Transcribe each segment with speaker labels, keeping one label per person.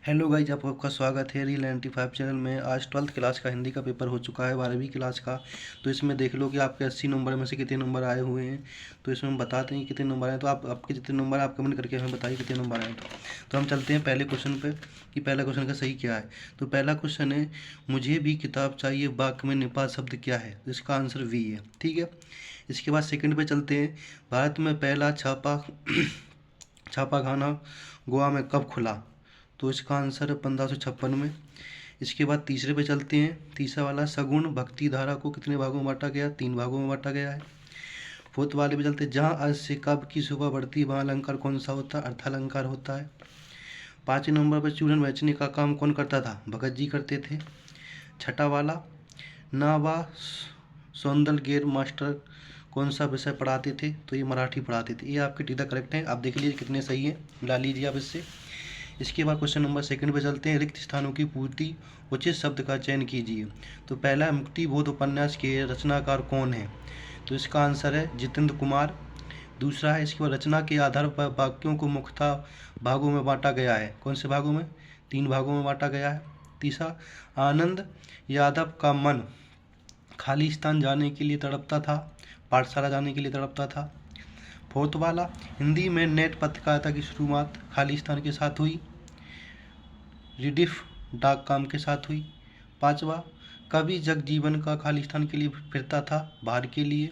Speaker 1: Hello guys, आपका स्वागत है रील 95 चैनल में। आज 12th क्लास का हिंदी का पेपर हो चुका है 12वीं क्लास का। तो इसमें देख लो कि आपके 80 नंबर में से कितने नंबर आए हुए हैं। तो इसमें हम बताते हैं कितने नंबर आए। तो आपके जितने नंबर आप कमेंट करके हमें बताइए कितने नंबर आए। तो हम चलते हैं पहले क्वेश्चन पे कि पहला क्वेश्चन का सही क्या है। तो पहला क्वेश्चन है, मुझे भी किताब चाहिए, वाक्य में निपात शब्द क्या है। तो इसका आंसर वी है, ठीक है। इसके बाद सेकंड पे चलते हैं, भारत में पहला छापाखाना गोवा में कब खुला। तो इसका आंसर है 1556 में। इसके बाद तीसरे पे चलते हैं, तीसरा वाला, सगुण भक्ति धारा को कितने भागों में बांटा गया, 3 भागों में बांटा गया है। फोर्थ वाले पे चलते हैं, जहाँ अर्थ से कब की शोभा बढ़ती है वहाँ अलंकार कौन सा होता है, अर्थालंकार होता है। 5वें नंबर पर चूरन बेचने का काम कौन करता था, भगत जी करते थे। छठा वाला, नावा सौंदल गेर मास्टर कौन सा विषय पढ़ाते थे, तो ये मराठी पढ़ाते थे। ये आपके टीदा करेक्ट हैं, आप देख लीजिए कितने सही हैं, मिला लीजिए आप इससे। इसके बाद क्वेश्चन नंबर सेकंड पे चलते हैं, रिक्त स्थानों की पूर्ति उचित शब्द का चयन कीजिए। तो पहला, मुक्तिबोध उपन्यास के रचनाकार कौन है। तो इसका आंसर है जितेंद्र कुमार। दूसरा है, इसके बाद रचना के आधार पर वाक्यों को मुख्यतः भागों में बांटा गया है। कौन से भागों में, 3 भागों में बांटा गया है। तीसरा, आनंद यादव का मन खाली स्थान जाने के लिए तड़पता था, पाठशाला जाने के लिए तड़पता था। फोर्थ वाला, हिंदी में नेट पत्रकारिता की शुरुआत खाली स्थान के साथ हुई, रिडिफ डाक काम के साथ हुई। 5वां, कवि जगजीवन का खाली स्थान के लिए फिरता था, बाहर के लिए।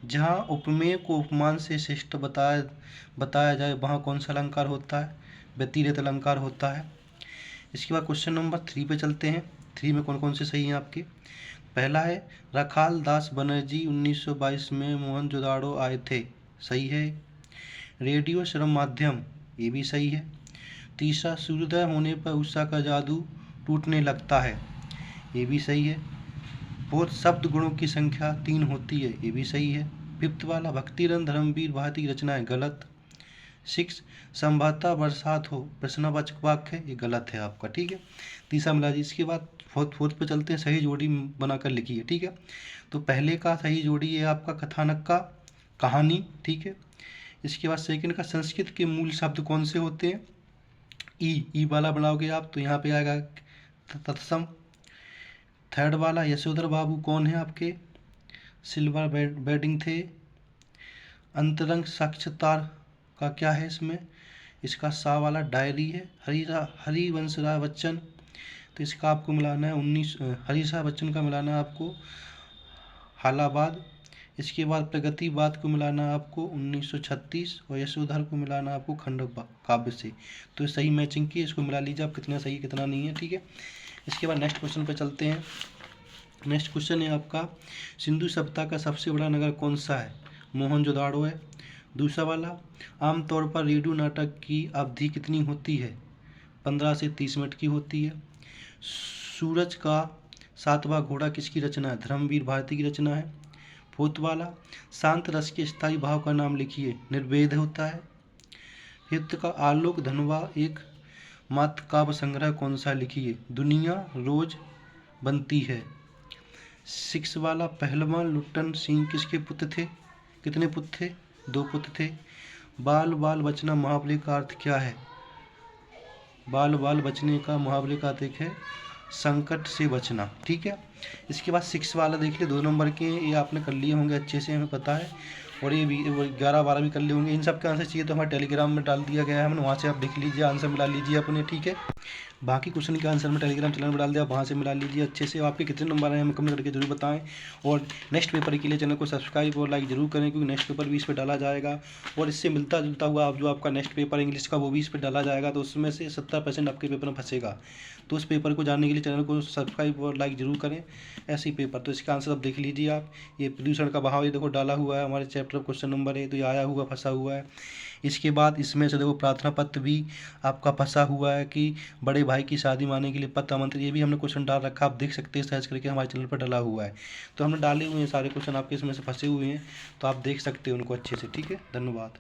Speaker 1: जहाँ उपमेय को उपमान से श्रेष्ठ बताया जाए वहाँ कौन सा अलंकार होता है, व्यतिरेक अलंकार होता है। इसके बाद क्वेश्चन नंबर 3 पे चलते हैं। 3 में कौन कौन से सही हैं आपके। पहला है, रखाल दास बनर्जी 1922 में मोहनजोदाड़ो आए थे, सही है। रेडियो श्रम माध्यम, ये भी सही है। तीसरा, सूर्योदय होने पर उषा का जादू टूटने लगता है, ये भी सही है। बहुत शब्द गुणों की संख्या 3 होती है, ये भी सही है। फिफ्थ वाला, भक्तिरंग धर्मवीर भारती की रचना है, गलत। 6, संभवतः बरसात हो प्रश्नवाचक वाक्य है, ये गलत है आपका, ठीक है। तीसरा मिला जी। इसके बाद फोर्थ पे चलते हैं, सही जोड़ी बनाकर लिखिए, ठीक है। तो पहले का सही जोड़ी है आपका कथानक का कहानी, ठीक है। इसके बाद सेकंड का, संस्कृत के मूल शब्द कौन से होते हैं, ई वाला बनाओगे आप तो यहाँ पे आएगा तत्सम। थर्ड वाला, यशोधर बाबू कौन है आपके, सिल्वर बेडिंग थे। अंतरंग साक्षात्कार का क्या है इसमें, इसका सा वाला डायरी है। हरिवंश राय बच्चन, तो इसका आपको मिलाना है 19, हरीश राय बच्चन का मिलाना है आपको हालाबाद। इसके बाद प्रगतिवाद को मिलाना है आपको 1936 और यशोधर को मिलाना है आपको खंड काव्य से। तो सही मैचिंग की, इसको मिला लीजिए आप, कितना सही कितना नहीं है, ठीक है। इसके बाद नेक्स्ट क्वेश्चन पे चलते हैं। नेक्स्ट क्वेश्चन है आपका, सिंधु सभ्यता का सबसे बड़ा नगर कौन सा है, मोहनजोदाड़ो है। दूसरा वाला, आमतौर पर रेडियो नाटक की अवधि कितनी होती है, 15 से 30 मिनट की होती है। सूरज का 7वां घोड़ा किसकी रचना है, धर्मवीर भारती की रचना है। फोर्थ वाला, शांत रस के स्थायी भाव का नाम लिखिए, निर्वेद होता है। फिफ्थ का, आलोक धनवा एक मात्र काव्य संग्रह कौन सा लिखिए, दुनिया रोज बनती है। 6 वाला, पहलवान लुट्टन सिंह किसके पुत्र थे, कितने पुत्र थे, 2 पुत्र थे। बाल बाल बचना मुहावरे का अर्थ क्या है, बाल बाल बचने का मुहावरे का अर्थ है संकट से बचना, ठीक है। इसके बाद 6 वाला देख ले, 2 नंबर के, ये आपने कर लिए होंगे अच्छे से, हमें पता है। और ये भी 11-12 भी कर लिए होंगे। इन सब के आंसर चाहिए तो हमारे टेलीग्राम में डाल दिया गया है हमने, वहाँ से आप देख लीजिए, आंसर मिला लीजिए अपने, ठीक है। बाकी क्वेश्चन के आंसर में टेलीग्राम चैनल में डाल दिया, वहाँ से मिला लीजिए अच्छे से। आपके कितने नंबर आए हमें कमेंट करके जरूर बताएं। और नेक्स्ट पेपर के लिए चैनल को सब्सक्राइब और लाइक जरूर करें, क्योंकि नेक्स्ट पेपर भी इस पर डाला जाएगा। और इससे मिलता जुलता हुआ आप जो आपका नेक्स्ट पेपर इंग्लिश का वो भी इस पर डाला जाएगा, तो उसमें से 70% आपके पेपर में फंसेगा। तो उस पेपर को जानने के लिए चैनल को सब्सक्राइब और लाइक जरूर करें, ऐसे ही पेपर। तो इसका आंसर आप देख लीजिए आप, ये प्रदूषण का बहाव, ये देखो डाला हुआ है हमारे चैप्टर क्वेश्चन नंबर है, तो ये आया हुआ फंसा हुआ है। इसके बाद इसमें से देखो प्रार्थना पत्र भी आपका फंसा हुआ है कि बड़े भाई की शादी माने के लिए पत्र आमंत्रित, ये भी हमने क्वेश्चन डाल रखा, आप देख सकते हैं सर्च करके, हमारे चैनल पर डाला हुआ है। तो हमने डाले हुए हैं सारे क्वेश्चन, आपके इसमें से फंसे हुए हैं, तो आप देख सकते हैं उनको अच्छे से, ठीक है। धन्यवाद।